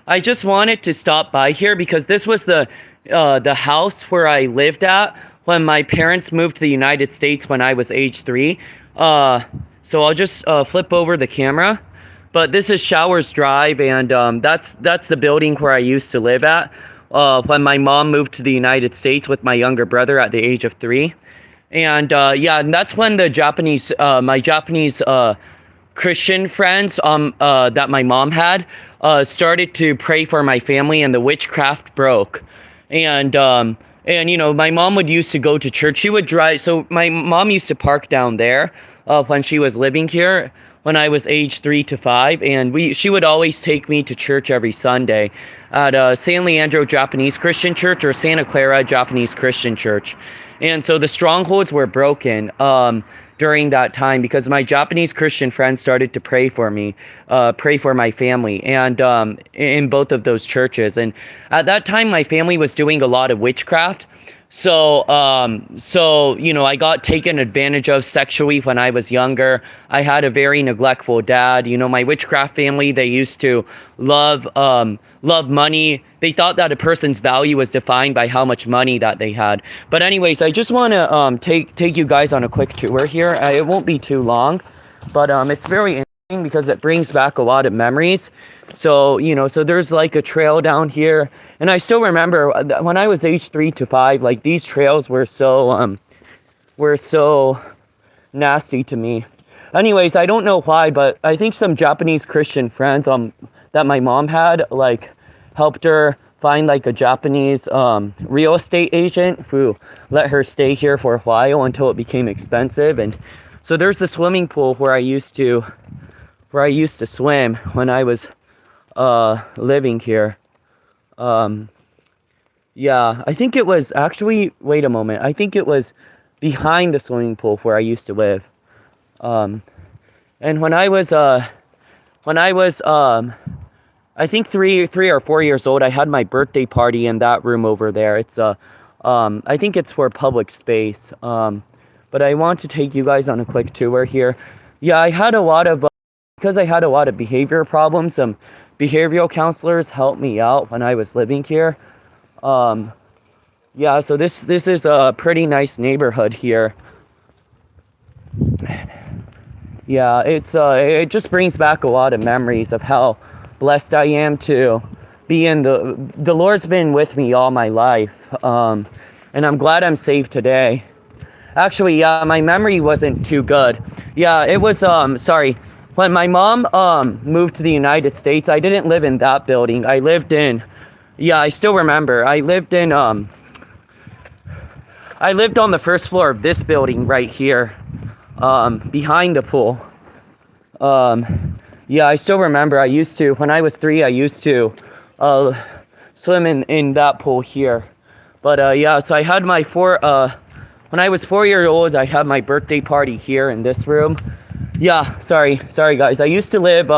I just wanted to stop by here because this was the house where I lived at when my parents moved to the United States when I was age 3. So I'll just flip over the camera. But this is Showers Drive, and that's the building where I used to live at when my mom moved to the United States with my younger brother at the age of 3. And yeah, and that's when the my Japanese Christian friends that my mom had started to pray for my family, and the witchcraft broke. And you know, my mom would used to go to church. She would drive. So my mom used to park down there when she was living here when I was age 3 to 5, and she would always take me to church every Sunday at San Leandro Japanese Christian Church or Santa Clara Japanese Christian Church. And so the strongholds were broken during that time because my Japanese Christian friends started to pray for me, pray for my family, and in both of those churches. And at that time, my family was doing a lot of witchcraft. So you know, I got taken advantage of sexually when I was younger. I had a very neglectful dad. You know, my witchcraft family, they used to love money. They thought that a person's value was defined by how much money that they had. But anyways, I just want to take you guys on a quick tour here. It won't be too long, but it's very interesting because it brings back a lot of memories. So, you know, so there's like a trail down here, and I still remember when I was age 3 to 5, like these trails were so nasty to me. Anyways, I don't know why, but I think some Japanese Christian friends that my mom had like helped her find like a Japanese real estate agent who let her stay here for a while until it became expensive. And so there's the swimming pool where I used to swim when I was living here. Yeah, I think it was actually, wait a moment, I think it was behind the swimming pool where I used to live. And when I was I think three or 4 years old, I had my birthday party in that room over there. It's I think it's for public space. But I want to take you guys on a quick tour here. Yeah, I had a lot of because I had a lot of behavior problems. Some behavioral counselors helped me out when I was living here. Yeah, so this is a pretty nice neighborhood here. Yeah, it just brings back a lot of memories of how blessed I am to be in the Lord's been with me all my life. And I'm glad I'm saved today. Actually, yeah, my memory wasn't too good. Yeah, it was sorry. When my mom moved to the United States, I didn't live in that building. I lived in, yeah, I still remember. I lived on the first floor of this building right here, behind the pool. Yeah, I still remember. I used to, when I was 3, I used to swim in that pool here. But yeah, so I had when I was 4 years old, I had my birthday party here in this room. Yeah, sorry guys. I used to live,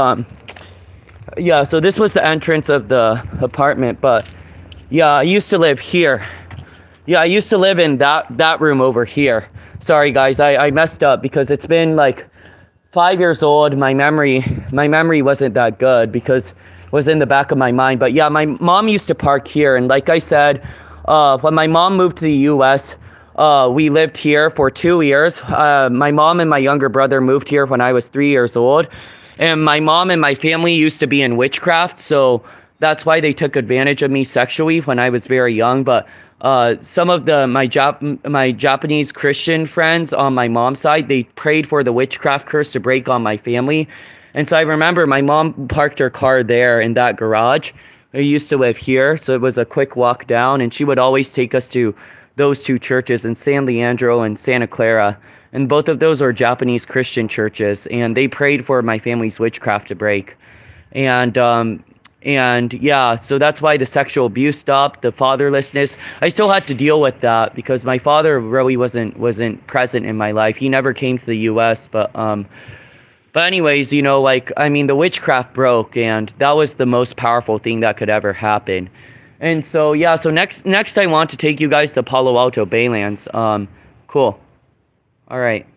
yeah, so this was the entrance of the apartment, but yeah, I used to live here. Yeah, I used to live in that room over here. Sorry guys, I messed up because it's been like 5 years old. My memory wasn't that good because it was in the back of my mind. But yeah, my mom used to park here, and like I said, when my mom moved to the U.S., we lived here for 2 years. My mom and my younger brother moved here when I was 3 years old. And my mom and my family used to be in witchcraft, so that's why they took advantage of me sexually when I was very young. But some of my Japanese Christian friends on my mom's side, they prayed for the witchcraft curse to break on my family. And so I remember my mom parked her car there in that garage. I used to live here, so it was a quick walk down, and she would always take us to those 2 churches in San Leandro and Santa Clara, and both of those are Japanese Christian churches, and they prayed for my family's witchcraft to break. And yeah, so that's why the sexual abuse stopped, the fatherlessness. I still had to deal with that because my father really wasn't present in my life. He never came to the U.S., but anyways, you know, like, I mean, the witchcraft broke, and that was the most powerful thing that could ever happen. And so, yeah, so next I want to take you guys to Palo Alto Baylands. Cool. All right.